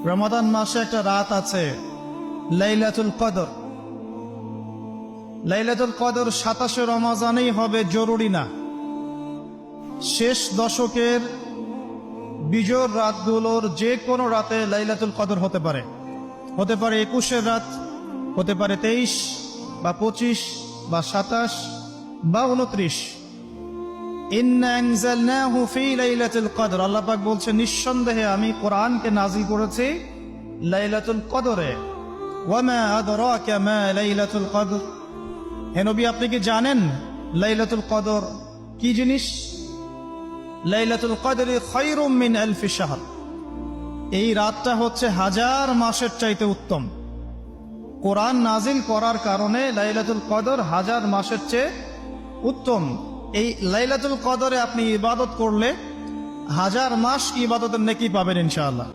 রমাদান মাসে একটা রাত আছে লাইলাতুল কদর। লাইলাতুল কদর 27 রমজানেই হবে জরুরি না। শেষ দশকের বিজোড় রাতগুলোর যে কোনো রাতে লাইলাতুল কদর হতে পারে। হতে পারে 21-এর রাত, হতে পারে 23 বা 25 বা 27 বা 29। ইন্না আনজালনাহু ফি লাইলাতুল কদর, আল্লাহ পাক বলছে নিঃসন্দেহে আমি কোরআনকে নাযিল করেছি লাইলাতুল কদরে। ওয়া মা আদরাকা মা লাইলাতুল কদর, হে নবী আপনি কি জানেন লাইলাতুল কদর কি জিনিস? লাইলাতুল কদরি খায়রুম মিন আলফি শাহর, এই রাতটা হচ্ছে 1000 মাসের চাইতে উত্তম। কোরআন নাজিল করার কারণে লাইলাতুল কদর 1000 মাসের চেয়ে উত্তম। এই লাইলাতুল কদরে আপনি ইবাদত করলে 1000 মাস ইবাদতের নেকি পাবেন ইনশাআল্লাহ।